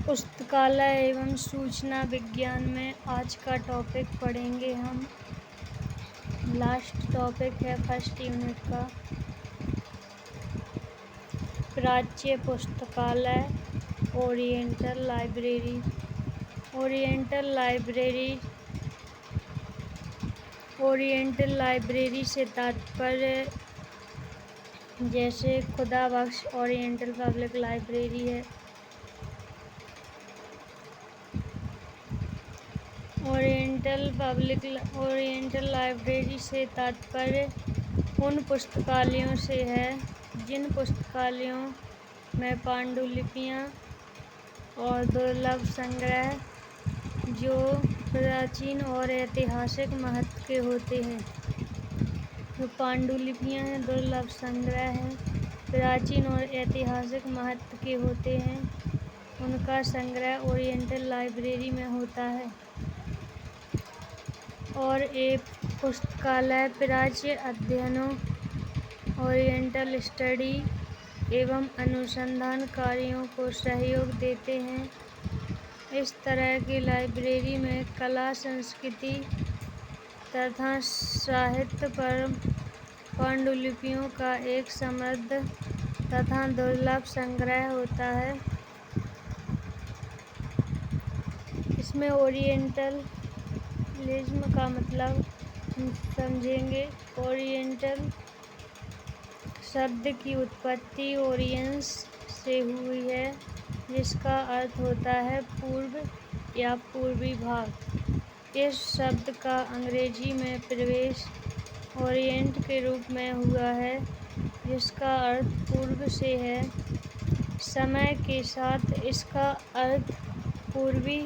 पुस्तकालय एवं सूचना विज्ञान में आज का टॉपिक पढ़ेंगे हम। लास्ट टॉपिक है फर्स्ट यूनिट का, प्राच्य पुस्तकालय ओरिएंटल लाइब्रेरी। ओरिएंटल लाइब्रेरी से तात्पर्य जैसे खुदा बख्श ओरिएंटल पब्लिक लाइब्रेरी है। ओरिएंटल लाइब्रेरी से तात्पर्य उन पुस्तकालयों से है जिन पुस्तकालयों में पांडुलिपियाँ और दुर्लभ संग्रह जो प्राचीन और ऐतिहासिक महत्व के होते हैं। जो पांडुलिपियाँ हैं, दुर्लभ संग्रह हैं, प्राचीन और ऐतिहासिक महत्व के होते हैं, उनका संग्रह ओरिएंटल लाइब्रेरी में होता है। और एक पुस्तकालय प्राच्य अध्ययनों, ओरिएंटल स्टडी एवं अनुसंधान कार्यों को सहयोग देते हैं। इस तरह की लाइब्रेरी में कला, संस्कृति तथा साहित्य पर पांडुलिपियों का एक समृद्ध तथा दुर्लभ संग्रह होता है। इसमें ओरिएंटलिज्म का मतलब हम समझेंगे। ओरिएंटल शब्द की उत्पत्ति ओरियंस से हुई है, जिसका अर्थ होता है पूर्व या पूर्वी भाग। इस शब्द का अंग्रेजी में प्रवेश ओरिएंट के रूप में हुआ है, जिसका अर्थ पूर्व से है। समय के साथ इसका अर्थ पूर्वी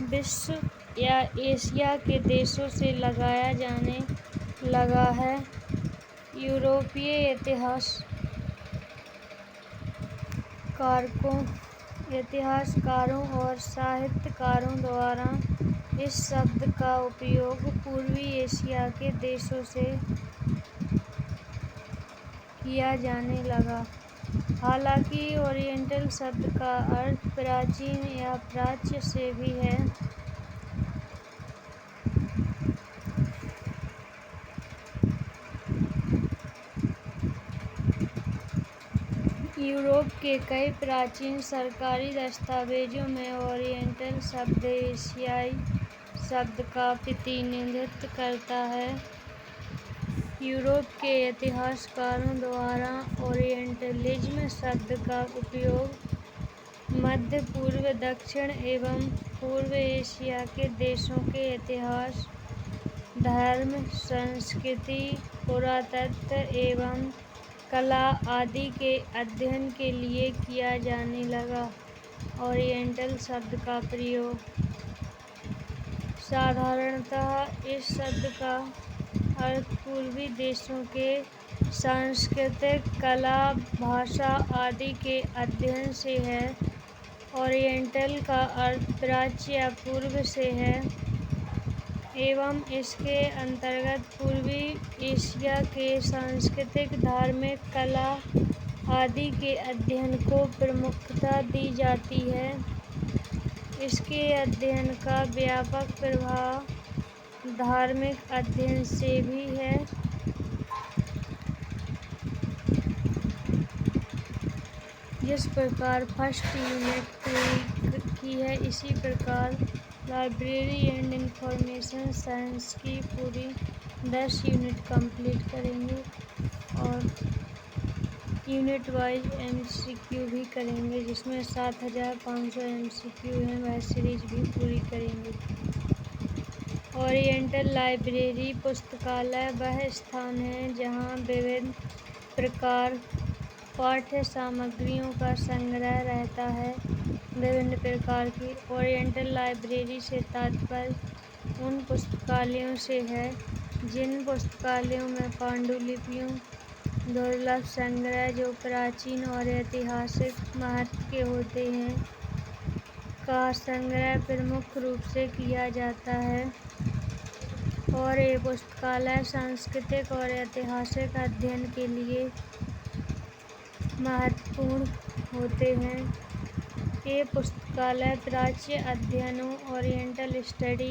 विश्व या एशिया के देशों से लगाया जाने लगा है। यूरोपीय इतिहासकारों और साहित्यकारों द्वारा इस शब्द का उपयोग पूर्वी एशिया के देशों से किया जाने लगा। हालांकि ओरिएंटल शब्द का अर्थ प्राचीन या प्राच्य से भी है। यूरोप के कई प्राचीन सरकारी दस्तावेजों में ओरिएंटल शब्द एशियाई शब्द का प्रतिनिधित्व करता है। यूरोप के इतिहासकारों द्वारा ओरिएंटलिज्म शब्द का उपयोग मध्य पूर्व, दक्षिण एवं पूर्व एशिया के देशों के इतिहास, धर्म, संस्कृति, पुरातत्व एवं कला आदि के अध्ययन के लिए किया जाने लगा। ओरिएंटल शब्द का प्रयोग साधारणतः इस शब्द का अर्थ पूर्वी देशों के सांस्कृतिक, कला, भाषा आदि के अध्ययन से है। ओरिएंटल का अर्थ प्राच्य या पूर्व से है एवं इसके अंतर्गत पूर्वी एशिया के सांस्कृतिक, धार्मिक, कला आदि के अध्ययन को प्रमुखता दी जाती है। इसके अध्ययन का व्यापक प्रभाव धार्मिक अध्ययन से भी है। जिस प्रकार फर्स्ट यूनिट पूरी की है, इसी प्रकार लाइब्रेरी एंड इंफॉर्मेशन साइंस की पूरी 10 यूनिट कंप्लीट करेंगे और यूनिट वाइज MCQ भी करेंगे, जिसमें 7500 MCQ हैं। वह सीरीज भी पूरी करेंगे। ओरिएंटल लाइब्रेरी पुस्तकालय वह स्थान है जहाँ विभिन्न प्रकार पाठ्य सामग्रियों का संग्रह रहता है। विभिन्न प्रकार की ओरिएंटल लाइब्रेरी से तात्पर्य उन पुस्तकालयों से है जिन पुस्तकालयों में पांडुलिपियों, दुर्लभ संग्रह जो प्राचीन और ऐतिहासिक महत्व के होते हैं, का संग्रह प्रमुख रूप से किया जाता है। और ये पुस्तकालय सांस्कृतिक और ऐतिहासिक अध्ययन के लिए महत्वपूर्ण होते हैं। ये पुस्तकालय प्राच्य अध्ययनों, ओरिएंटल स्टडी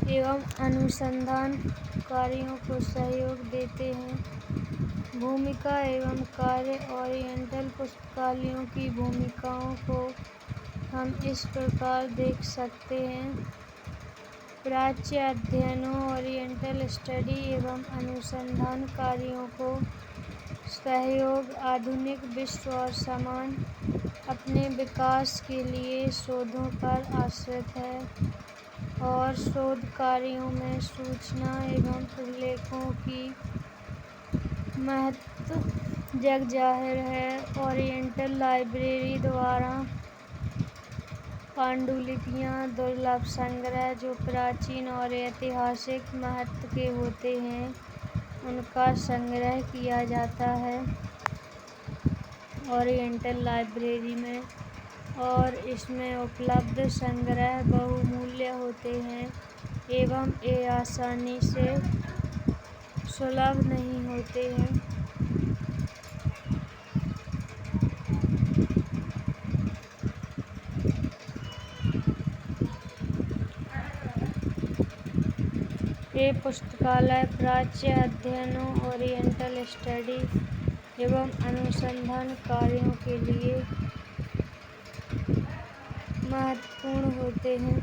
एवं अनुसंधान कार्यों को सहयोग देते हैं। भूमिका एवं कार्य। ओरिएंटल पुस्तकालयों की भूमिकाओं को हम इस प्रकार देख सकते हैं। प्राच्य अध्ययनों, ओरिएंटल स्टडी एवं अनुसंधान कार्यों को सहयोग। आधुनिक विश्व और समाज अपने विकास के लिए शोधों पर आश्रित है और शोध कार्यों में सूचना एवं प्रलेखों की महत्व जग जाहिर है। ओरिएंटल लाइब्रेरी द्वारा पांडुलिपियां दुर्लभ संग्रह जो प्राचीन और ऐतिहासिक महत्व के होते हैं, उनका संग्रह किया जाता है ओरिएंटल लाइब्रेरी में, और इसमें उपलब्ध संग्रह बहुमूल्य होते हैं एवं ये आसानी से सुलभ नहीं होते हैं। ये पुस्तकालय प्राच्य अध्ययनों, ओरिएंटल स्टडी एवं अनुसंधान कार्यों के लिए महत्वपूर्ण होते हैं,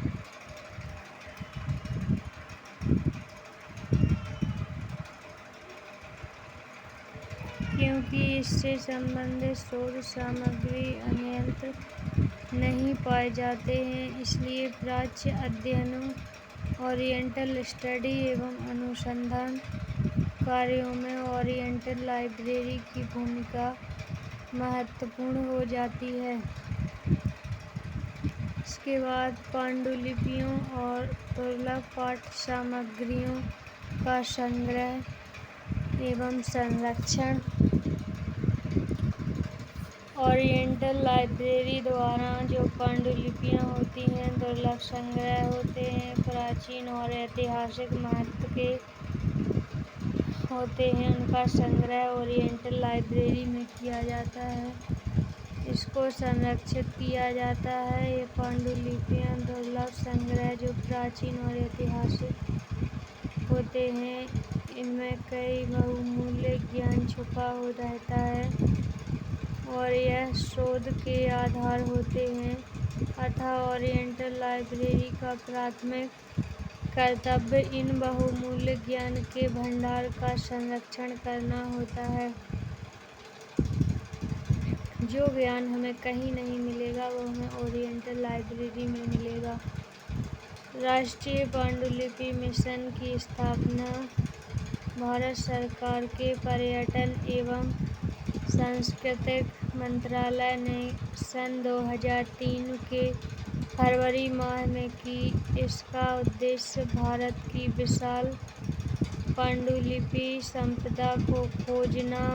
क्योंकि इससे संबंधित शोध सामग्री अन्यत्र नहीं पाए जाते हैं। इसलिए प्राच्य अध्ययनों, ओरिएंटल स्टडी एवं अनुसंधान कार्यों में ओरिएंटल लाइब्रेरी की भूमिका महत्वपूर्ण हो जाती है। इसके बाद पांडुलिपियों और दुर्लभ पाठ्य सामग्रियों का संग्रह एवं संरक्षण। ओरिएंटल लाइब्रेरी द्वारा जो पांडुलिपियां होती हैं, दुर्लभ संग्रह होते हैं, प्राचीन और ऐतिहासिक महत्व के होते हैं, उनका संग्रह ओरिएंटल लाइब्रेरी में किया जाता है। इसको संरक्षित किया जाता है। ये पांडुलिपियां दुर्लभ संग्रह जो प्राचीन और ऐतिहासिक होते हैं, इनमें कई बहुमूल्य ज्ञान छुपा हो रहता है और यह शोध के आधार होते हैं। अतः ओरिएंटल लाइब्रेरी का प्राथमिक कर्तव्य इन बहुमूल्य ज्ञान के भंडार का संरक्षण करना होता है। जो ज्ञान हमें कहीं नहीं मिलेगा, वो हमें ओरिएंटल लाइब्रेरी में मिलेगा। राष्ट्रीय पांडुलिपि मिशन की स्थापना भारत सरकार के पर्यटन एवं सांस्कृतिक मंत्रालय ने सन 2003 के फरवरी माह में की। इसका उद्देश्य भारत की विशाल पांडुलिपि संपदा को खोजना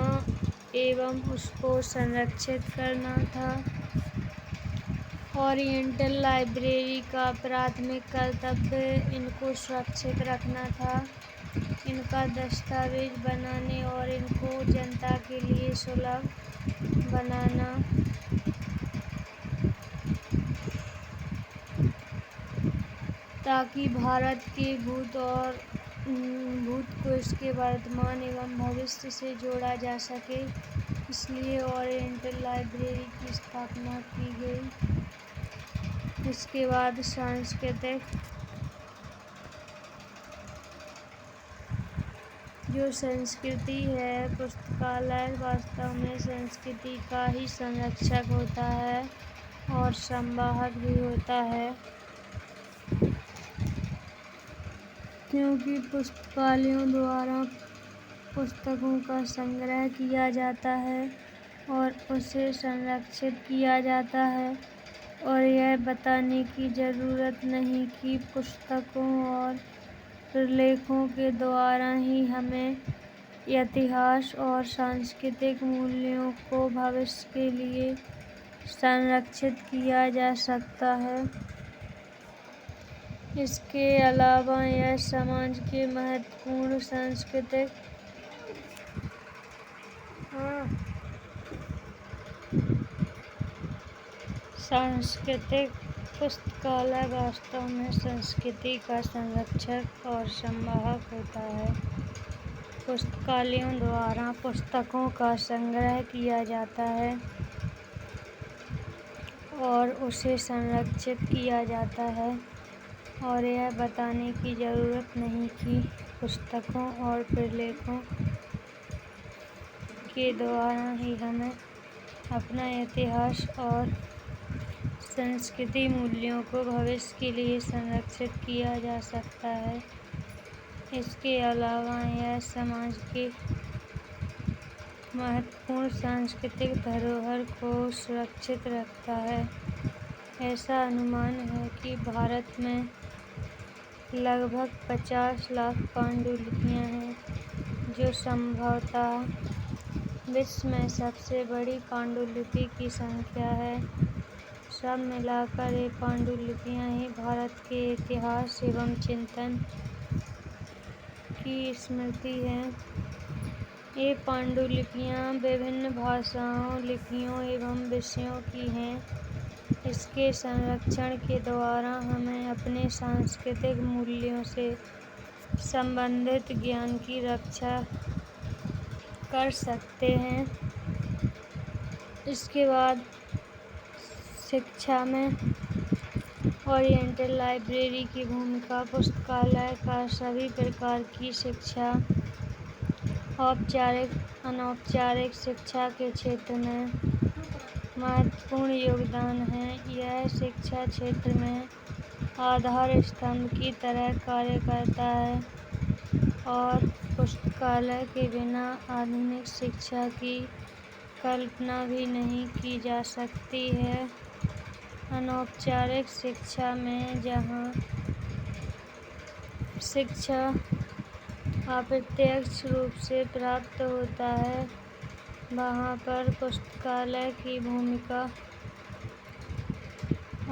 एवं उसको संरक्षित करना था। ओरिएंटल लाइब्रेरी का प्राथमिक कर्तव्य इनको सुरक्षित रखना था, इनका दस्तावेज बनाने और इनको जनता के लिए सुलभ बनाना। ताकि भारत के भूत को इसके वर्तमान एवं भविष्य से जोड़ा जा सके, इसलिए ओरिएंटल लाइब्रेरी की स्थापना की गई। इसके बाद सांस्कृतिक, जो संस्कृति है, पुस्तकालय वास्तव में संस्कृति का ही संरक्षक होता है और संवाहक भी होता है, क्योंकि पुस्तकालयों द्वारा पुस्तकों का संग्रह किया जाता है और उसे संरक्षित किया जाता है। और यह बताने की ज़रूरत नहीं कि पुस्तकों और प्रलेखों के द्वारा ही हमें इतिहास और सांस्कृतिक मूल्यों को भविष्य के लिए संरक्षित किया जा सकता है। इसके अलावा यह समाज के महत्वपूर्ण सांस्कृतिक सांस्कृतिक पुस्तकालय वास्तव में संस्कृति का संरक्षक और संवाहक होता है। पुस्तकालयों द्वारा पुस्तकों का संग्रह किया जाता है और उसे संरक्षित किया जाता है, और यह बताने की ज़रूरत नहीं कि पुस्तकों और प्रलेखों के द्वारा ही हमें अपना इतिहास और संस्कृति मूल्यों को भविष्य के लिए संरक्षित किया जा सकता है। इसके अलावा यह समाज के महत्वपूर्ण सांस्कृतिक धरोहर को सुरक्षित रखता है। ऐसा अनुमान है कि भारत में लगभग 50 लाख पांडुलिपियां हैं, जो संभवतः विश्व में सबसे बड़ी पांडुलिपि की संख्या है। सब मिलाकर ये पांडुलिपियां ही भारत के इतिहास एवं चिंतन की स्मृति हैं। ये पांडुलिपियां विभिन्न भाषाओं, लिपियों एवं विषयों की हैं। इसके संरक्षण के द्वारा हमें अपने सांस्कृतिक मूल्यों से संबंधित ज्ञान की रक्षा कर सकते हैं। इसके बाद शिक्षा में ओरिएंटल लाइब्रेरी की भूमिका। पुस्तकालय का सभी प्रकार की शिक्षा, औपचारिक अनौपचारिक शिक्षा के क्षेत्र में महत्वपूर्ण योगदान है। यह शिक्षा क्षेत्र में आधार स्तंभ की तरह कार्य करता है और पुस्तकालय के बिना आधुनिक शिक्षा की कल्पना भी नहीं की जा सकती है। अनौपचारिक शिक्षा में जहाँ शिक्षा अप्रत्यक्ष रूप से प्राप्त होता है, वहाँ पर पुस्तकालय की भूमिका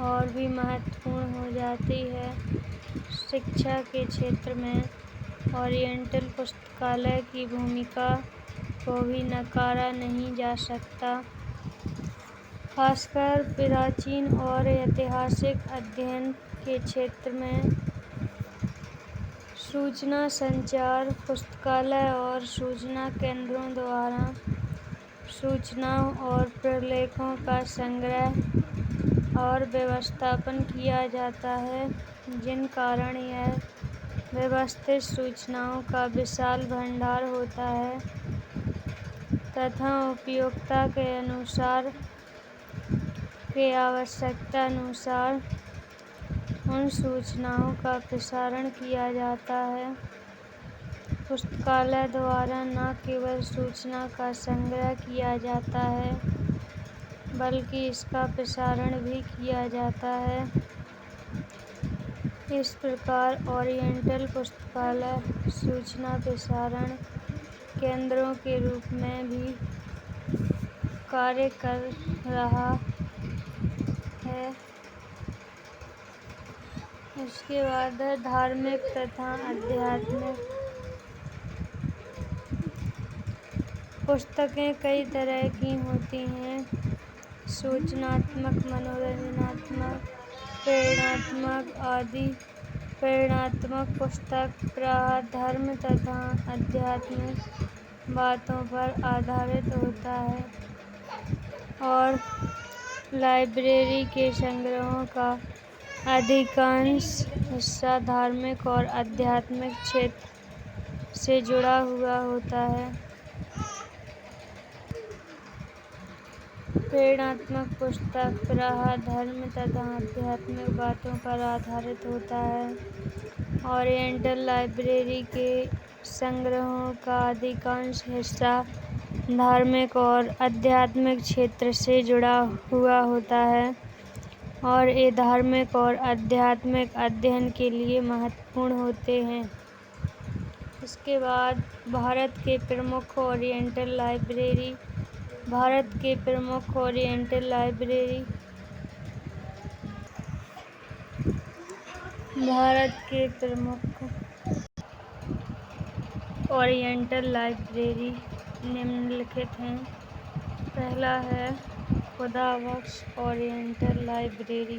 और भी महत्वपूर्ण हो जाती है। शिक्षा के क्षेत्र में ओरिएंटल पुस्तकालय की भूमिका को भी नकारा नहीं जा सकता। खासकर प्राचीन और ऐतिहासिक अध्ययन के क्षेत्र में सूचना संचार पुस्तकालय और सूचना केंद्रों द्वारा सूचनाओं और प्रलेखों का संग्रह और व्यवस्थापन किया जाता है, जिन कारण यह व्यवस्थित सूचनाओं का विशाल भंडार होता है तथा उपयोगिता के आवश्यकता अनुसार उन सूचनाओं का प्रसारण किया जाता है। पुस्तकालय द्वारा न केवल सूचना का संग्रह किया जाता है, बल्कि इसका प्रसारण भी किया जाता है। इस प्रकार ओरिएंटल पुस्तकालय सूचना प्रसारण केंद्रों के रूप में भी कार्य कर रहा है। इसके बाद है धार्मिक तथा आध्यात्मिक। पुस्तकें कई तरह की होती हैं: सूचनात्मक, मनोरंजनात्मक, प्रेरणात्मक आदि। प्रेरणात्मक पुस्तक प्रायः धर्म तथा आध्यात्मिक बातों पर आधारित होता है और लाइब्रेरी के संग्रहों का अधिकांश हिस्सा धार्मिक और आध्यात्मिक क्षेत्र से जुड़ा हुआ होता है। प्रेरणात्मक पुस्तक प्रायः धर्म तथा आध्यात्मिक बातों पर आधारित होता है। ओरिएंटल लाइब्रेरी के संग्रहों का अधिकांश हिस्सा धार्मिक और आध्यात्मिक क्षेत्र से जुड़ा हुआ होता है और ये धार्मिक और आध्यात्मिक अध्ययन के लिए महत्वपूर्ण होते हैं। इसके बाद भारत के प्रमुख ओरिएंटल लाइब्रेरी। भारत के प्रमुख ओरिएंटल लाइब्रेरी निम्नलिखित हैं। पहला है Khudabakhsh oriental library.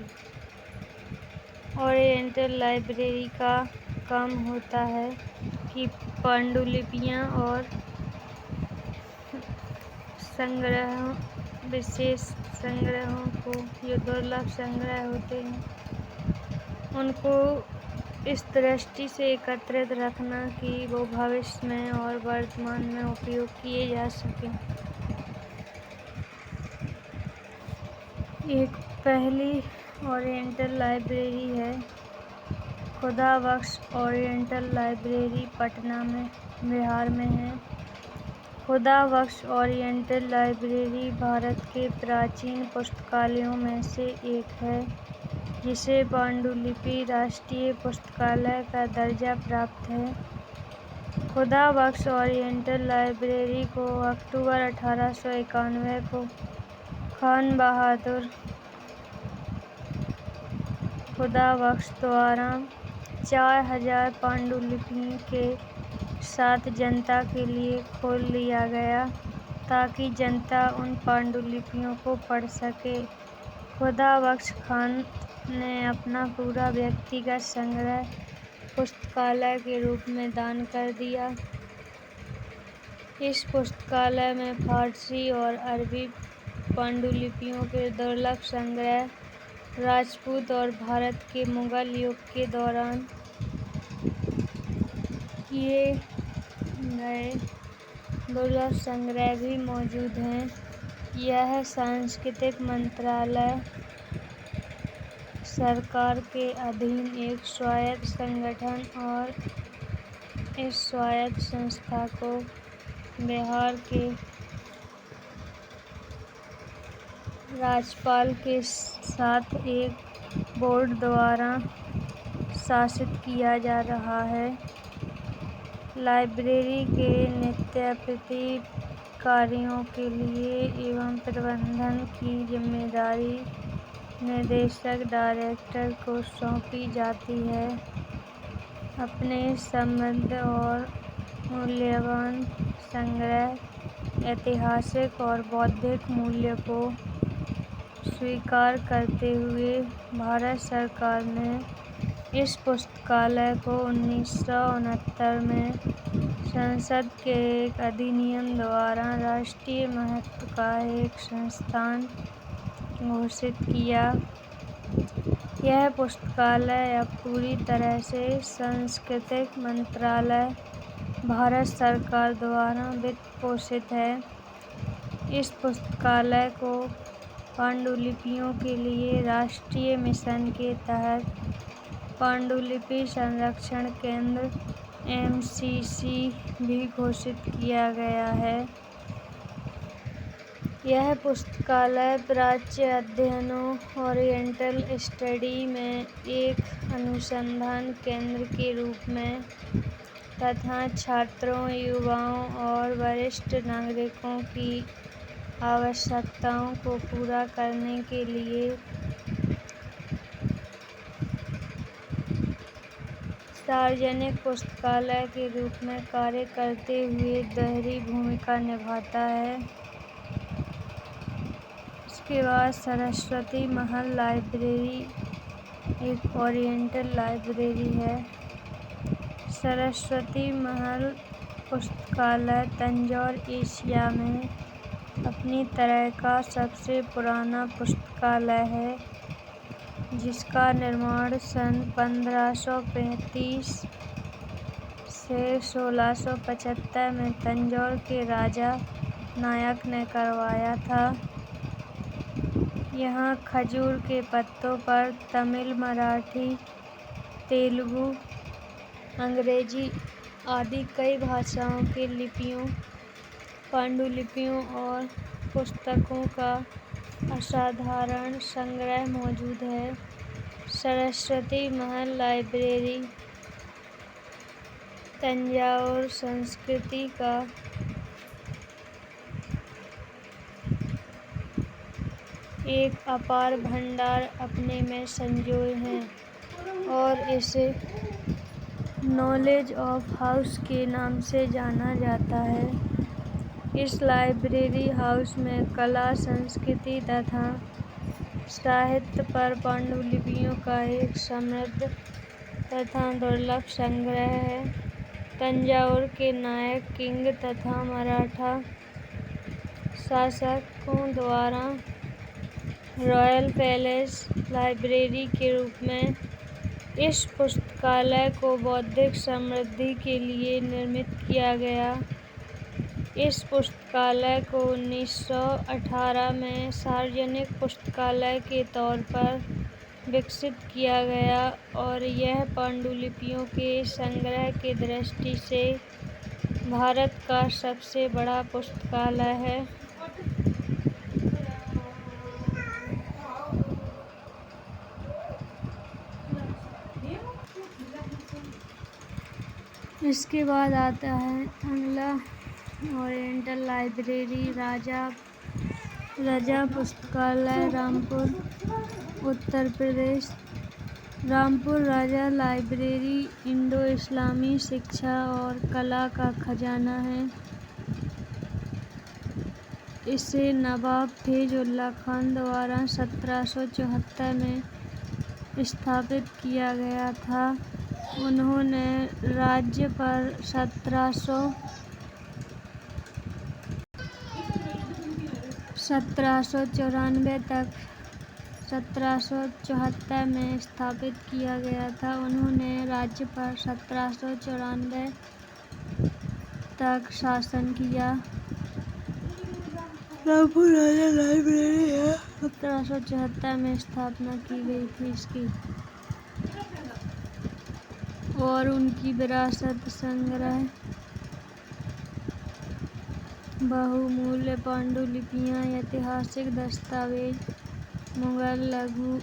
Oriental library का काम होता है कि पांडुलिपियाँ और संग्रहों, विशेष संग्रहों को, जो दुर्लभ संग्रह होते हैं, उनको इस दृष्टि से एकत्रित रखना कि वो भविष्य में और वर्तमान में उपयोग किए जा सकें। एक पहली ओरिएंटल लाइब्रेरी है खुदाबख्श ओरिएंटल लाइब्रेरी, पटना में, बिहार में है। खुदाबख्श ओरिएंटल लाइब्रेरी भारत के प्राचीन पुस्तकालयों में से एक है, जिसे पांडुलिपि राष्ट्रीय पुस्तकालय का दर्जा प्राप्त है। खुदाबख्श ओरिएंटल लाइब्रेरी को अक्टूबर 1891 को खान बहादुर खुदाबख्श द्वारा 4000 पांडुलिपियों के साथ जनता के लिए खोल दिया गया, ताकि जनता उन पांडुलिपियों को पढ़ सके। खुदाबख्श खान ने अपना पूरा व्यक्तिगत संग्रह पुस्तकालय के रूप में दान कर दिया। इस पुस्तकालय में फारसी और अरबी पांडुलिपियों के दुर्लभ संग्रह, राजपूत और भारत के मुगल युग के दौरान किए गए दुर्लभ संग्रह भी मौजूद हैं। यह सांस्कृतिक मंत्रालय सरकार के अधीन एक स्वायत्त संगठन और इस स्वायत्त संस्था को बिहार के राज्यपाल के साथ एक बोर्ड द्वारा शासित किया जा रहा है। लाइब्रेरी के नित्यापति कार्यों के लिए एवं प्रबंधन की जिम्मेदारी निदेशक डायरेक्टर को सौंपी जाती है। अपने समृद्ध और मूल्यवान संग्रह, ऐतिहासिक और बौद्धिक मूल्य को स्वीकार करते हुए भारत सरकार ने इस पुस्तकालय को 1969 में संसद के एक अधिनियम द्वारा राष्ट्रीय महत्व का एक संस्थान घोषित किया। यह पुस्तकालय अब पूरी तरह से सांस्कृतिक मंत्रालय भारत सरकार द्वारा वित्त पोषित है। इस पुस्तकालय को पांडुलिपियों के लिए राष्ट्रीय मिशन के तहत पांडुलिपि संरक्षण केंद्र (MCC) भी घोषित किया गया है। यह पुस्तकालय प्राच्य अध्ययनों ओरिएंटल स्टडी में एक अनुसंधान केंद्र के रूप में तथा छात्रों, युवाओं और वरिष्ठ नागरिकों की आवश्यकताओं को पूरा करने के लिए सार्वजनिक पुस्तकालय के रूप में कार्य करते हुए दोहरी भूमिका निभाता है। इसके बाद सरस्वती महल लाइब्रेरी एक ओरिएंटल लाइब्रेरी है। सरस्वती महल पुस्तकालय तंजौर, एशिया में अपनी तरह का सबसे पुराना पुस्तकालय है, जिसका निर्माण सन 1535 से 1675 में तंजौर के राजा नायक ने करवाया था। यहाँ खजूर के पत्तों पर तमिल, मराठी, तेलुगु, अंग्रेजी आदि कई भाषाओं के लिपियों, पांडुलिपियों और पुस्तकों का असाधारण संग्रह मौजूद है। सरस्वती महल लाइब्रेरी तंजावुर संस्कृति का एक अपार भंडार अपने में संजोए है और इसे नॉलेज ऑफ हाउस के नाम से जाना जाता है। इस लाइब्रेरी हाउस में कला, संस्कृति तथा साहित्य पर पांडुलिपियों का एक समृद्ध तथा दुर्लभ संग्रह है। तंजावुर के नायक किंग तथा मराठा शासकों द्वारा रॉयल पैलेस लाइब्रेरी के रूप में इस पुस्तकालय को बौद्धिक समृद्धि के लिए निर्मित किया गया। इस पुस्तकालय को 1918 में सार्वजनिक पुस्तकालय के तौर पर विकसित किया गया और यह पांडुलिपियों के संग्रह की दृष्टि से भारत का सबसे बड़ा पुस्तकालय है। इसके बाद आता है अगला ओरिएंटल लाइब्रेरी राजा पुस्तकालय, रामपुर, उत्तर प्रदेश। रामपुर राजा लाइब्रेरी इंडो-इस्लामी शिक्षा और कला का खजाना है। इसे नवाब फैज़-उल्लाह खान द्वारा 1774 में स्थापित किया गया था। उन्होंने राज्य पर 1794 में स्थापित किया गया था। उन्होंने राज्य पर 1794 तक शासन किया। रामपुर राजा लाइब्रेरी है 1774 में स्थापना की गई थी इसकी और उनकी विरासत संग्रह बहुमूल्य पांडुलिपियां, ऐतिहासिक दस्तावेज, मुगल लघु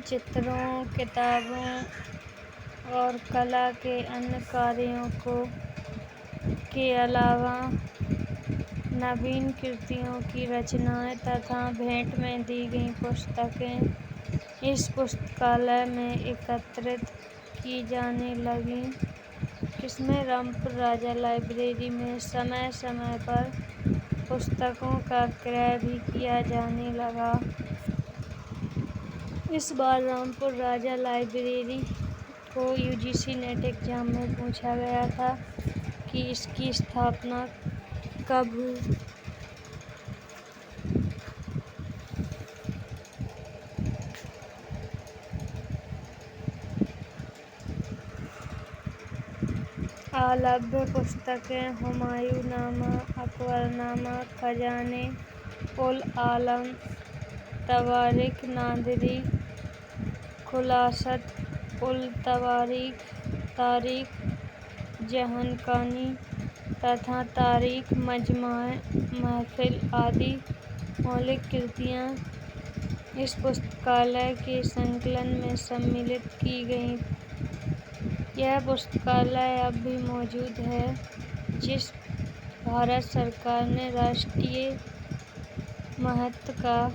चित्रों, किताबों और कला के अन्य कार्यों के अलावा नवीन कृतियों की रचनाएं तथा भेंट में दी गई पुस्तकें इस पुस्तकालय में एकत्रित की जाने लगीं। इसमें रामपुर राजा लाइब्रेरी में समय समय पर पुस्तकों का क्रय भी किया जाने लगा। इस बार रामपुर राजा लाइब्रेरी को यूजीसी नेट एग्जाम में पूछा गया था कि इसकी स्थापना कब हुई। अलभ्य पुस्तकें हुमायूंनामा, अकबरनामा, खजाने उल आलम, तवारीख नादिरी, खुलासत उल तारीख जहानकानी तथा तारीख मजमा-ए महफिल आदि मौलिक कृतियां इस पुस्तकालय के संकलन में सम्मिलित की गई। यह पुस्तकालय अब भी मौजूद है, जिस भारत सरकार ने राष्ट्रीय महत्व का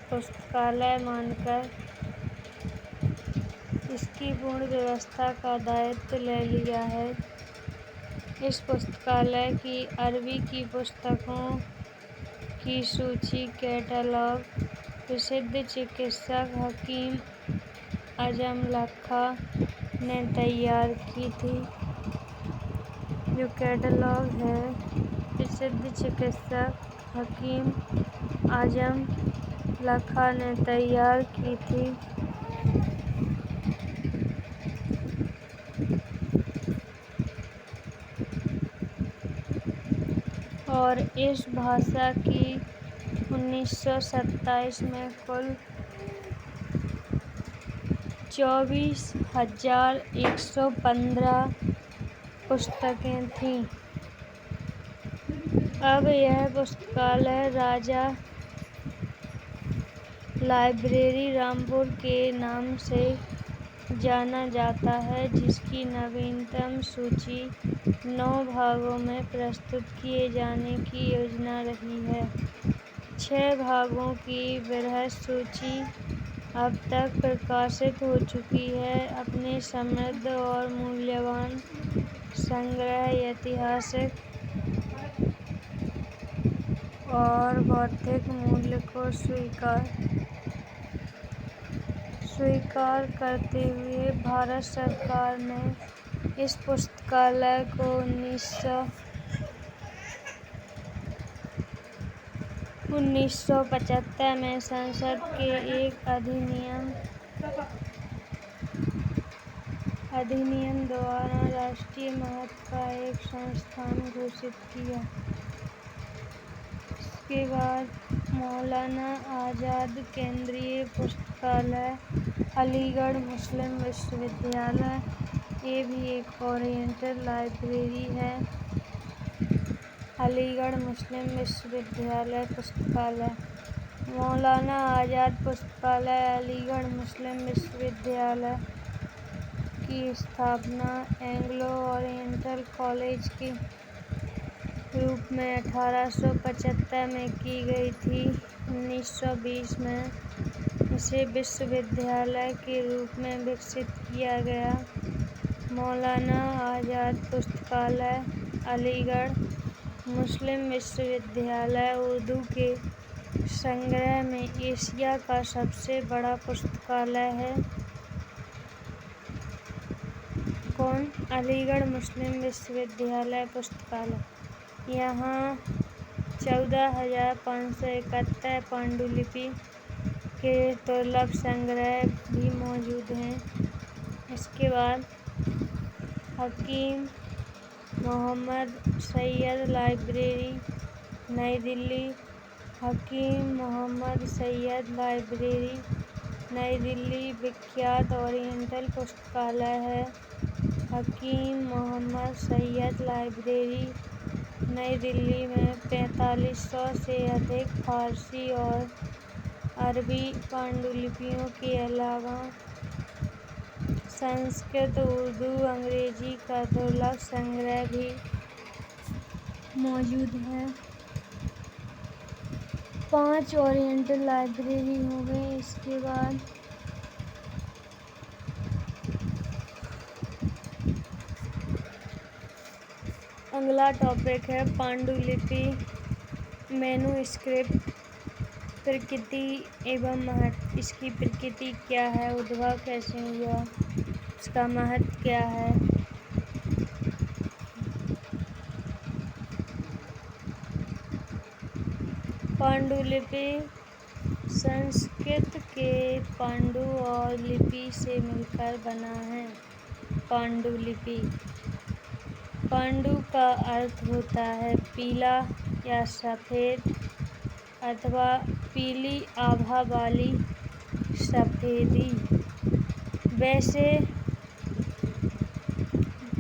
पुस्तकालय मानकर इसकी पूर्ण व्यवस्था का दायित्व ले लिया है। इस पुस्तकालय की अरबी की पुस्तकों की सूची कैटलॉग प्रसिद्ध चिकित्सक हकीम आजम लखा ने तैयार की थी। जो कैटलॉग है प्रसिद्ध चिकित्सक हकीम आजम लखा ने तैयार की थी। और इस भाषा की 1927 में कुल 24,115 पुस्तकें थीं। अब यह पुस्तकालय राजा लाइब्रेरी रामपुर के नाम से जाना जाता है, जिसकी नवीनतम सूची 9 भागों में प्रस्तुत किए जाने की योजना रही है। 6 भागों की बृहद सूची अब तक प्रकाशित हो चुकी है। अपने समृद्ध और मूल्यवान संग्रह, ऐतिहासिक और बौद्धिक मूल्य को स्वीकार करते हुए भारत सरकार ने इस पुस्तकालय को 1975 में संसद के एक अधिनियम द्वारा राष्ट्रीय महत्व का एक संस्थान घोषित किया। इसके बाद मौलाना आज़ाद केंद्रीय पुस्तकालय, अलीगढ़ मुस्लिम विश्वविद्यालय, ये भी एक ओरिएंटल लाइब्रेरी है। अलीगढ़ मुस्लिम विश्वविद्यालय पुस्तकालय। मौलाना आज़ाद पुस्तकालय अलीगढ़ मुस्लिम विश्वविद्यालय की स्थापना एंग्लो ओरिएंटल कॉलेज के रूप में 1875 में की गई थी। 1920 में इसे विश्वविद्यालय के रूप में विकसित किया गया। मौलाना आज़ाद पुस्तकालय अलीगढ़ मुस्लिम विश्वविद्यालय उर्दू के संग्रह में एशिया का सबसे बड़ा पुस्तकालय है। अलीगढ़ मुस्लिम विश्वविद्यालय पुस्तकालय। यहाँ 14,571 पांडुलिपि के दुर्लभ संग्रह भी मौजूद हैं। इसके बाद हकीम मोहम्मद सैयद लाइब्रेरी, नई दिल्ली। हकीम मोहम्मद सैयद लाइब्रेरी, नई दिल्ली विख्यात ओरिएंटल पुस्तकालय है। हकीम मोहम्मद सैयद लाइब्रेरी, नई दिल्ली में 4500 से अधिक फारसी और अरबी पांडुलिपियों के अलावा संस्कृत, उर्दू, अंग्रेजी का दुर्लभ संग्रह भी मौजूद है। 5 ओरिएंटल लाइब्रेरी हो गई। इसके बाद अगला टॉपिक है पांडुलिपि मैन्युस्क्रिप्ट, प्रकृति एवं महत्व। इसकी प्रकृति क्या है, उद्भव कैसे हुआ, इसका महत्व क्या है। पांडुलिपि संस्कृत के पांडु और लिपि से मिलकर बना है। पांडुलिपि, पांडु का अर्थ होता है पीला या सफ़ेद अथवा पीली आभा वाली सफ़ेदी। वैसे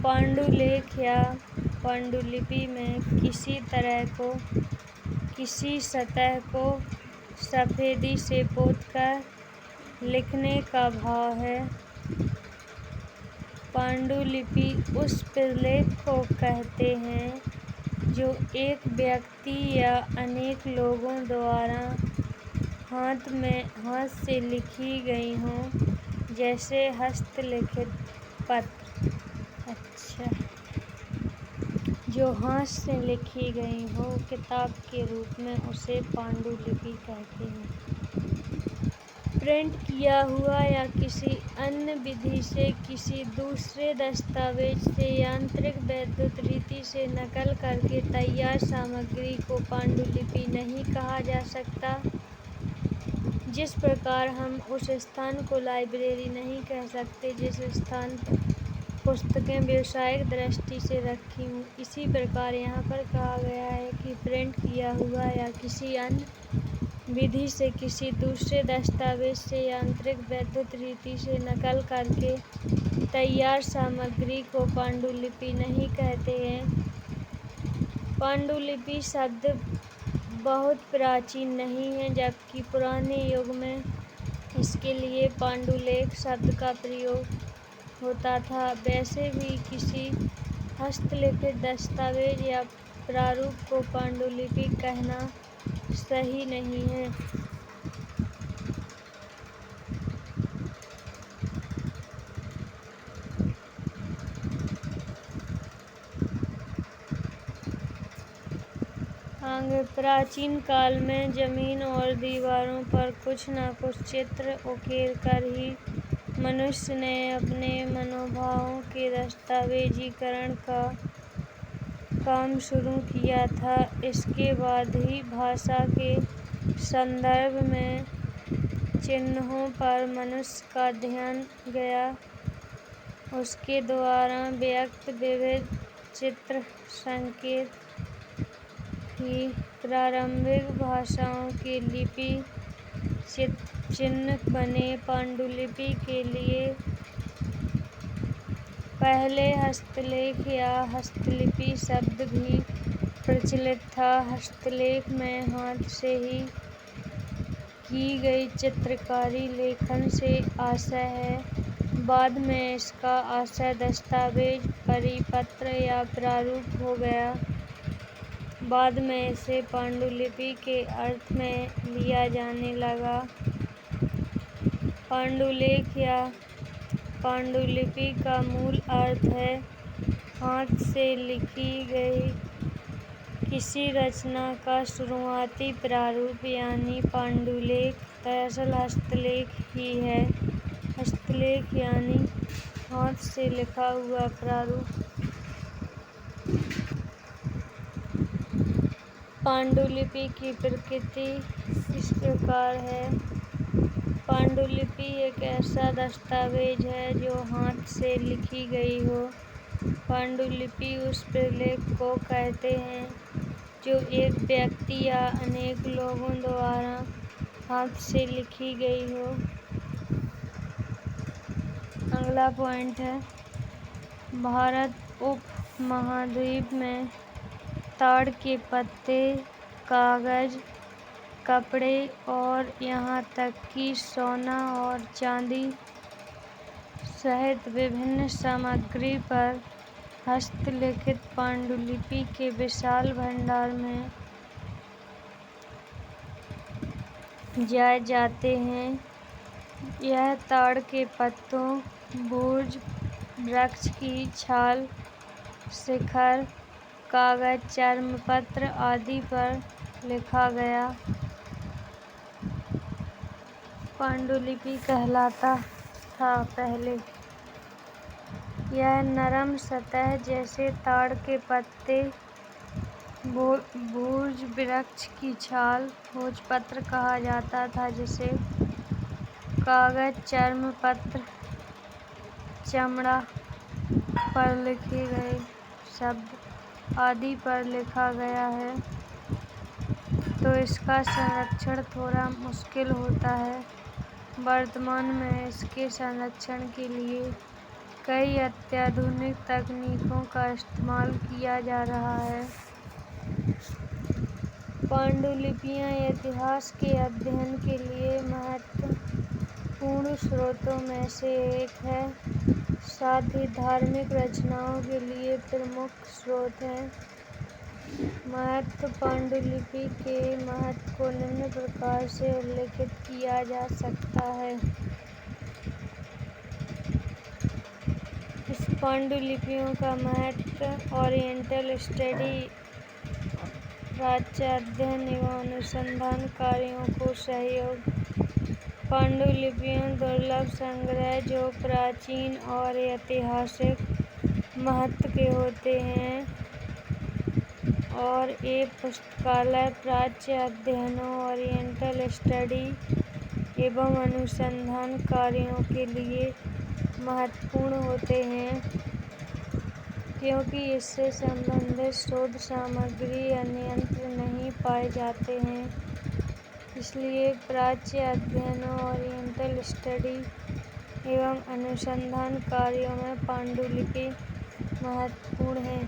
पांडुलेख या पांडुलिपि में किसी सतह को सफ़ेदी से पोतकर लिखने का भाव है। पांडुलिपि उस प्रलेख को कहते हैं जो एक व्यक्ति या अनेक लोगों द्वारा हाथ से लिखी गई हों, जैसे हस्तलिखित पत्र। जो हाथ से लिखी गई हो किताब के रूप में उसे पांडुलिपि कहते हैं। प्रिंट किया हुआ या किसी अन्य विधि से किसी दूसरे दस्तावेज से यांत्रिक वैद्युत रीति से नकल करके तैयार सामग्री को पांडुलिपि नहीं कहा जा सकता। जिस प्रकार हम उस स्थान को लाइब्रेरी नहीं कह सकते जिस स्थान पर पुस्तकें व्यावसायिक दृष्टि से रखी हों, इसी प्रकार यहाँ पर कहा गया है कि प्रिंट किया हुआ या किसी अन्य विधि से किसी दूसरे दस्तावेज से यांत्रिक वैद्युत रीति से नकल करके तैयार सामग्री को पांडुलिपि नहीं कहते हैं। पांडुलिपि शब्द बहुत प्राचीन नहीं है, जबकि पुराने युग में इसके लिए पांडुलेख शब्द का प्रयोग होता था। वैसे भी किसी हस्तलिखित दस्तावेज या प्रारूप को पांडुलिपि कहना सही नहीं है। होंगे। प्राचीन काल में जमीन और दीवारों पर कुछ न कुछ चित्र उकेर कर ही मनुष्य ने अपने मनोभावों के दस्तावेजीकरण का काम शुरू किया था। इसके बाद ही भाषा के संदर्भ में चिन्हों पर मनुष्य का ध्यान गया। उसके द्वारा व्यक्त विविध चित्र संकेत ही प्रारंभिक भाषाओं के लिपि चिन्ह बने। पांडुलिपि के लिए पहले हस्तलेख या हस्तलिपि शब्द भी प्रचलित था। हस्तलेख में हाथ से ही की गई चित्रकारी लेखन से आशय है। बाद में इसका आशय दस्तावेज, परिपत्र या प्रारूप हो गया। बाद में इसे पांडुलिपि के अर्थ में लिया जाने लगा। पांडुलेख या पांडुलिपि का मूल अर्थ है हाथ से लिखी गई किसी रचना का शुरुआती प्रारूप, यानी पांडुलेख दरअसल हस्तलेख ही है। हस्तलेख यानी हाथ से लिखा हुआ प्रारूप। पांडुलिपि की प्रकृति इस प्रकार है। पांडुलिपि एक ऐसा दस्तावेज है जो हाथ से लिखी गई हो। पांडुलिपि उस प्रलेख को कहते हैं जो एक व्यक्ति या अनेक लोगों द्वारा हाथ से लिखी गई हो। अगला पॉइंट है, भारत उपमहाद्वीप में ताड़ के पत्ते, कागज, कपड़े और यहाँ तक कि सोना और चांदी सहित विभिन्न सामग्री पर हस्तलिखित पांडुलिपि के विशाल भंडार में जाए जाते हैं। यह ताड़ के पत्तों, भूर्ज वृक्ष की छाल, शिखर, कागज, चर्मपत्र आदि पर लिखा गया पांडुलिपि कहलाता था। पहले यह नरम सतह जैसे ताड़ के पत्ते, भूर्ज वृक्ष की छाल, भोजपत्र कहा जाता था, जिसे कागज, चर्मपत्र, चमड़ा पर लिखे गए शब्द आदि पर लिखा गया है, तो इसका संरक्षण थोड़ा मुश्किल होता है। वर्तमान में इसके संरक्षण के लिए कई अत्याधुनिक तकनीकों का इस्तेमाल किया जा रहा है। पांडुलिपियाँ इतिहास के अध्ययन के लिए महत्वपूर्ण स्रोतों में से एक है, साथ ही धार्मिक रचनाओं के लिए प्रमुख स्रोत है। महत्व पांडुलिपि के महत्व को निम्न प्रकार से उल्लेखित किया जा सकता है। इस पांडुलिपियों का महत्व ओरिएंटल स्टडी, प्राच्य अध्ययन एवं अनुसंधान कार्यों को सहयोग। पांडुलिपियाँ दुर्लभ संग्रह जो प्राचीन और ऐतिहासिक महत्व के होते हैं और एक पुस्तकालय प्राच्य अध्ययनों, ओरिएंटल स्टडी एवं अनुसंधान कार्यों के लिए महत्वपूर्ण होते हैं, क्योंकि इससे संबंधित शोध सामग्री अन्यत्र नहीं पाए जाते हैं। इसलिए प्राच्य अध्ययनों, ओरिएंटल स्टडी एवं अनुसंधान कार्यों में पांडुलिपि महत्वपूर्ण है।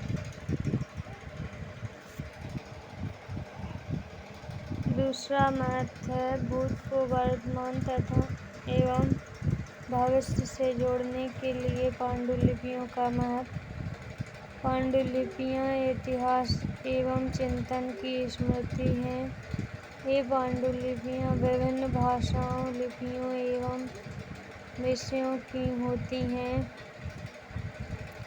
दूसरा महत्व है भूत को वर्तमान तथा एवं भविष्य से जोड़ने के लिए पांडुलिपियों का महत्व। पांडुलिपियाँ इतिहास एवं चिंतन की स्मृति हैं। ये पांडुलिपियाँ विभिन्न भाषाओं, लिपियों एवं विषयों की होती हैं।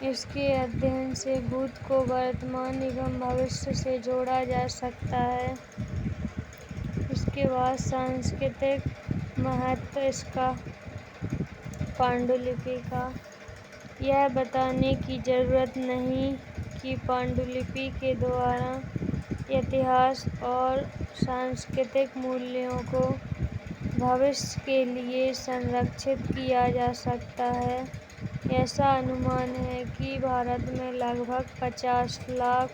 इसके अध्ययन से भूत को वर्तमान एवं भविष्य से जोड़ा जा सकता है। इसके बाद सांस्कृतिक महत्व इसका पांडुलिपि का। यह बताने की जरूरत नहीं कि पांडुलिपि के द्वारा इतिहास और सांस्कृतिक मूल्यों को भविष्य के लिए संरक्षित किया जा सकता है। ऐसा अनुमान है कि भारत में लगभग 50 लाख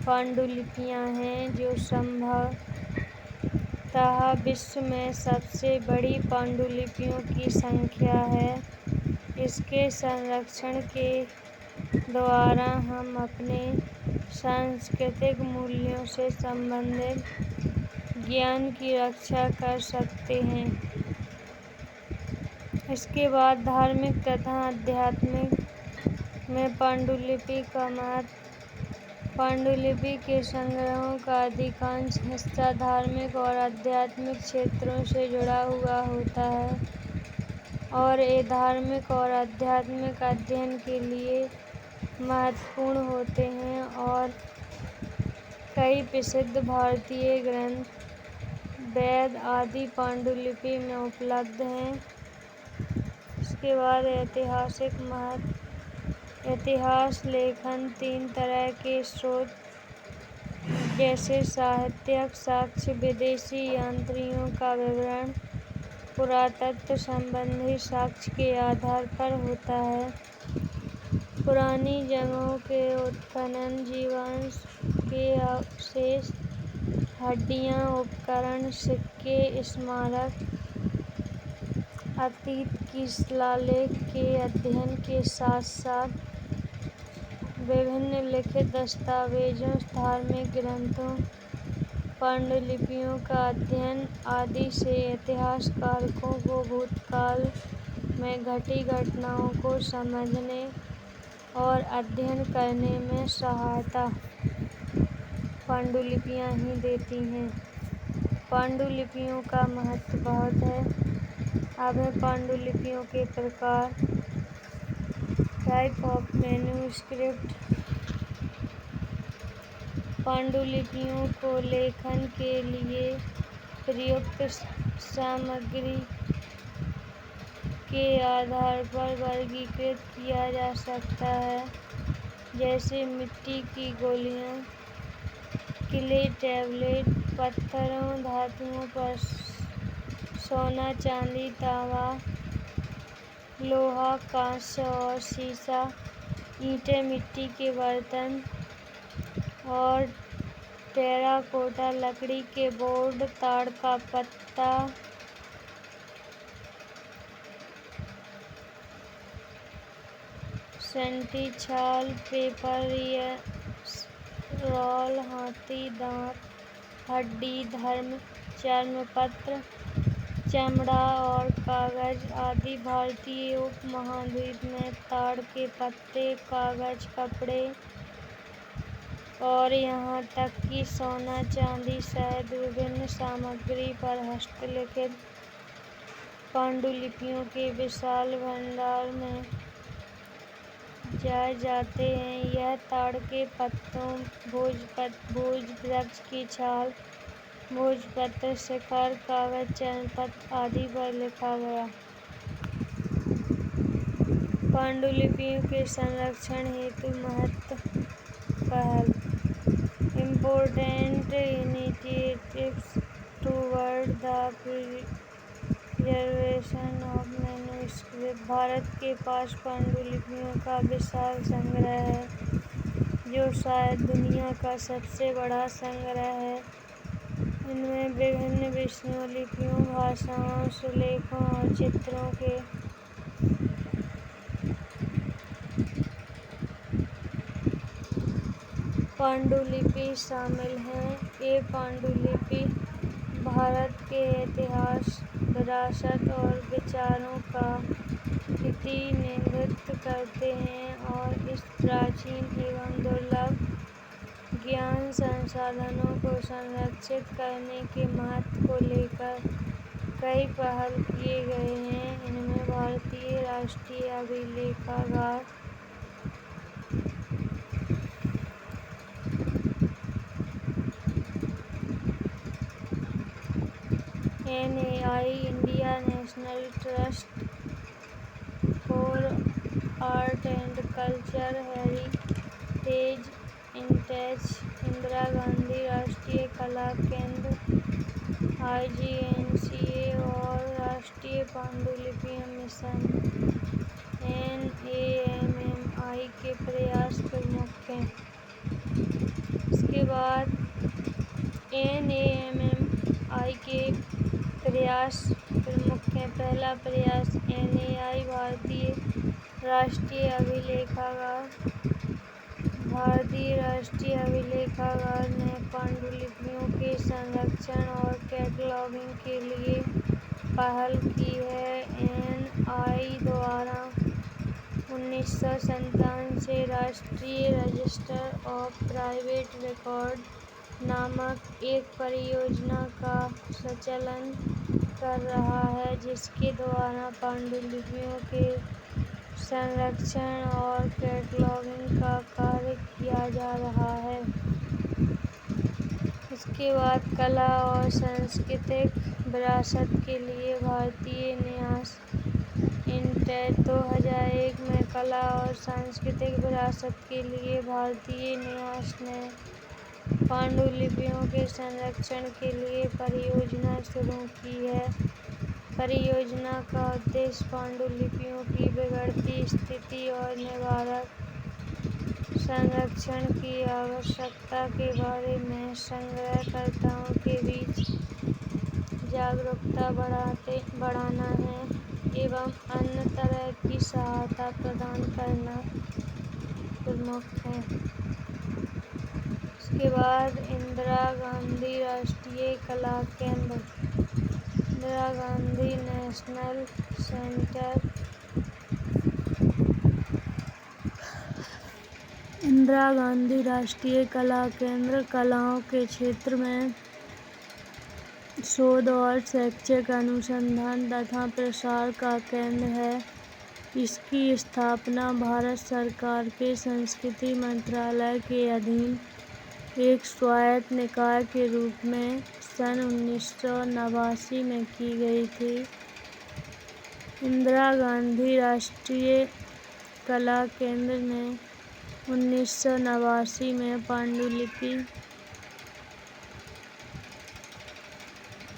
पांडुलिपियां हैं, जो संभवतः विश्व में सबसे बड़ी पांडुलिपियों की संख्या है। इसके संरक्षण के द्वारा हम अपने सांस्कृतिक मूल्यों से संबंधित ज्ञान की रक्षा कर सकते हैं। इसके बाद धार्मिक तथा आध्यात्मिक में पांडुलिपि का महत्व। पांडुलिपि के संग्रहों का अधिकांश हिस्सा धार्मिक और आध्यात्मिक क्षेत्रों से जुड़ा हुआ होता है और ये धार्मिक और आध्यात्मिक अध्ययन के लिए महत्वपूर्ण होते हैं और कई प्रसिद्ध भारतीय ग्रंथ, वेद आदि पांडुलिपि में उपलब्ध हैं। इसके बाद ऐतिहासिक महत्व। इतिहास लेखन 3 तरह के स्रोत जैसे साहित्यिक साक्ष्य, विदेशी यात्रियों का विवरण, पुरातत्व संबंधी साक्ष्य के आधार पर होता है। पुरानी जगहों के उत्खनन, जीवाश्म के अवशेष, हड्डियां, उपकरण, सिक्के, स्मारक, अतीत की शिलालेख के अध्ययन के साथ साथ विभिन्न लिखित दस्तावेजों, धार्मिक ग्रंथों, पांडुलिपियों का अध्ययन आदि से इतिहासकारों को भूतकाल में घटी घटनाओं को समझने और अध्ययन करने में सहायता पांडुलिपियां ही देती हैं। पांडुलिपियों का महत्व बहुत है। अब है पांडुलिपियों के प्रकार। Type of manuscript. पांडुलिपियों को लेखन के लिए प्रयुक्त सामग्री के आधार पर वर्गीकृत किया जा सकता है, जैसे मिट्टी की गोलियां, क्ले टैबलेट, पत्थरों, धातुओं पर सोना, चांदी, तांबा, लोहा, कांस्य और सीसा, ईंटें, मिट्टी के बर्तन और टेराकोटा, लकड़ी के बोर्ड, ताड़ का पत्ता, सेंटी छाल, पेपर रोल, हाथी दांत, हड्डी, चर्मपत्र, चमड़ा और कागज आदि। भारतीय उपमहाद्वीप में ताड़ के पत्ते, कागज, कपड़े और यहाँ तक कि सोना, चांदी, शहद, विभिन्न सामग्री पर हस्तलिखित पांडुलिपियों के विशाल भंडार में जाए जाते हैं। यह ताड़ के पत्तों, भोज वृक्ष की छाल, भोजपत्र, शिखर, कागज, चर्मपत्र आदि पर लिखा गया। पांडुलिपियों के संरक्षण हेतु महत्व पहल। Important initiatives toward the preservation of manuscript. Bharat के पास पांडुलिपियों का विशाल संग्रह है, जो शायद दुनिया का सबसे बड़ा संग्रह है। इनमें विभिन्न विषयों, लिपियों, भाषाओं, सुलेखों और चित्रों के पांडुलिपि शामिल हैं। ये पांडुलिपि भारत के इतिहास, विरासत और विचारों का प्रतिनिधित्व करते हैं और इस प्राचीन एवं दुर्लभ ज्ञान संसाधनों को संरक्षित करने के महत्व को लेकर कई पहल किए गए हैं। इनमें भारतीय राष्ट्रीय अभिलेखागार, NAI India National Trust for Art and Culture Heritage INTACH, Indira Gandhi राष्ट्रीय कला केंद्र IGNCA और राष्ट्रीय पांडुलिपि मिशन NAMMI के प्रयास प्रमुख हैं। इसके बाद NAMMI के प्रयास प्रमुख हैं। पहला प्रयास NAI भारतीय राष्ट्रीय अभिलेखागार ने पांडुलिपियों के संरक्षण और कैटलॉगिंग के लिए पहल की है। NAI द्वारा 1957 से राष्ट्रीय रजिस्टर ऑफ प्राइवेट रिकॉर्ड नामक एक परियोजना का संचालन कर रहा है, जिसके द्वारा पांडुलिपियों के संरक्षण और कैटलॉगिंग का कार्य किया जा रहा है। इसके बाद कला और सांस्कृतिक विरासत के लिए भारतीय न्यास इंटेच 2001 में कला और सांस्कृतिक विरासत के लिए भारतीय न्यास ने पांडुलिपियों के संरक्षण के लिए परियोजना शुरू की है। परियोजना का उद्देश्य पांडुलिपियों की बिगड़ती स्थिति और निवारक संरक्षण की आवश्यकता के बारे में संग्रहकर्ताओं के बीच जागरूकता बढ़ाना है एवं अन्य तरह की सहायता प्रदान करना प्रमुख है। इसके बाद इंदिरा गांधी राष्ट्रीय कला केंद्र, इंदिरा गांधी नेशनल सेंटर, इंदिरा गांधी राष्ट्रीय कला केंद्र कलाओं के क्षेत्र में शोध और शैक्षिक अनुसंधान तथा प्रसार का केंद्र है। इसकी स्थापना भारत सरकार के संस्कृति मंत्रालय के अधीन एक स्वायत्त निकाय के रूप में सन 1989 में की गई थी। इंदिरा गांधी राष्ट्रीय कला केंद्र ने 1989 में पांडुलिपि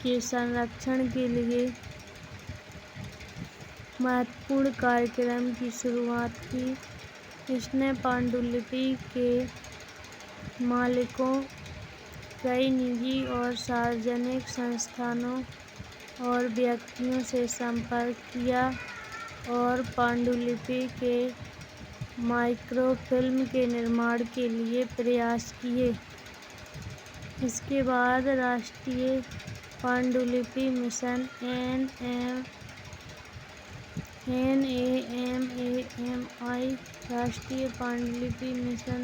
के संरक्षण के लिए महत्वपूर्ण कार्यक्रम की शुरुआत की। इसने पांडुलिपि के मालिकों, कई निजी और सार्वजनिक संस्थानों और व्यक्तियों से संपर्क किया और पांडुलिपि के माइक्रोफिल्म के निर्माण के लिए प्रयास किए। इसके बाद राष्ट्रीय पांडुलिपि मिशन NAMMI राष्ट्रीय पांडुलिपि मिशन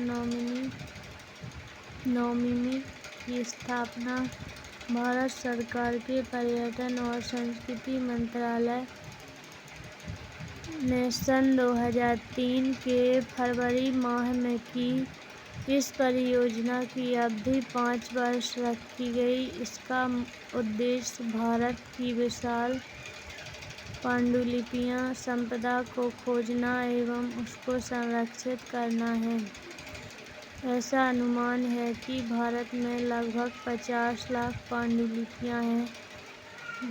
नोमिनी की स्थापना भारत सरकार के पर्यटन और संस्कृति मंत्रालय ने सन 2003 के फरवरी माह में की। इस परियोजना की अवधि 5 वर्ष रखी गई। इसका उद्देश्य भारत की विशाल पांडुलिपियां संपदा को खोजना एवं उसको संरक्षित करना है। ऐसा अनुमान है कि भारत में लगभग 50 लाख पांडुलिपियां हैं,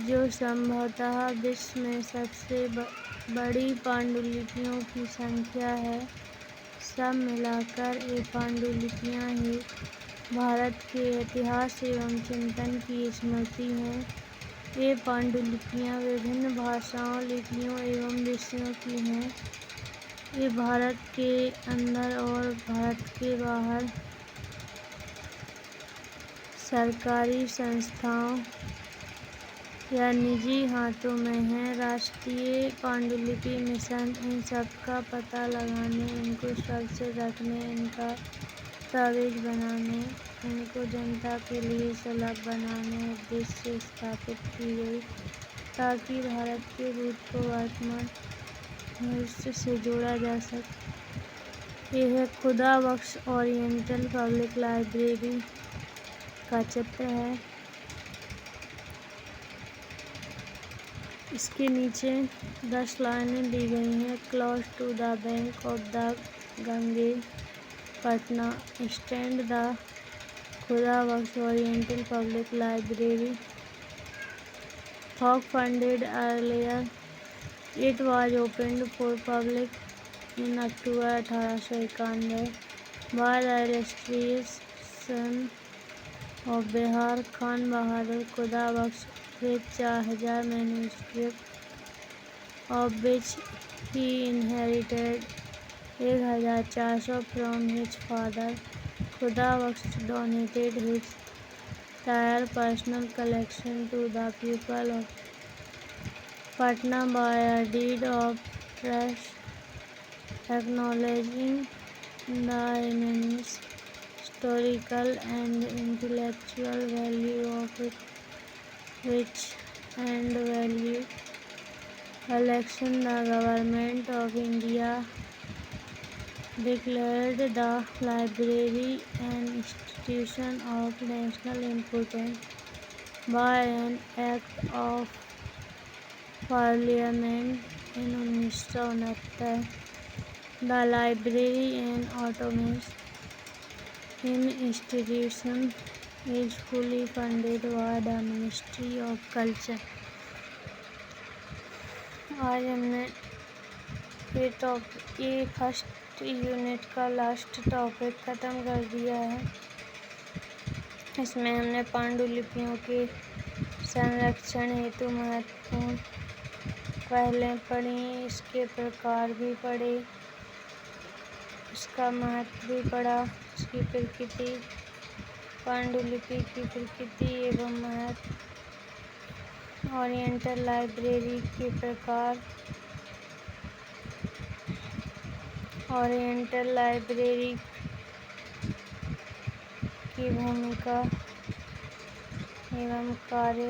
जो संभवतः विश्व में सबसे बड़ी पांडुलिपियों की संख्या है। सब मिलाकर ये पांडुलिपियां ही भारत के इतिहास एवं चिंतन की स्मृति हैं। ये पांडुलिपियां विभिन्न भाषाओं, लिपियों एवं विषयों की हैं। ये भारत के अंदर और भारत के बाहर सरकारी संस्थाओं या निजी हाथों में हैं। राष्ट्रीय पांडुलिपि मिशन इन सब का पता लगाने, इनको सुरक्षित रखने, इनका दस्तावेज बनाने, इनको जनता के लिए सुलभ बनाने उद्देश्य से स्थापित की गई, ताकि भारत के भूत को वर्तमान भविष्य से जोड़ा जा सके। यह खुदा बख्श ओरिएंटल पब्लिक लाइब्रेरी का चित्र है। इसके नीचे 10 लाइनें दी गई हैं। Close to the bank of the Ganges, Patna. Stand the Khuda Bakhsh oriental public library. Hawk funded earlier, it was opened for public in October 1891 by the illustrious son of Bihar, Khan Bahadur Khuda Bakhsh, with 4,000 manuscripts, of which he inherited 1,400 from his father. Khuda Bakhsh donated his entire personal collection to the people of Patna by a deed of trust, acknowledging the immense historical and intellectual value of its rich and valued collection. The Government of India declared the library an institution of national importance by an Act of Parliament in 1969. The library, an autonomous institution, is fully funded by the Ministry of Culture. आज हमने ये first unit का last topic ख़त्म कर दिया है। इसमें हमने पांडुलिपियों के संरक्षण हेतु महत्वपूर्ण पहलें पढ़ी, इसके प्रकार भी पढ़े, इसका महत्व भी पढ़ा, इसकी प्रकृति, पांडुलिपि की प्रकृति एवं महत्व, ओरिएंटल लाइब्रेरी के प्रकार, ओरिएंटल लाइब्रेरी की भूमिका एवं कार्य,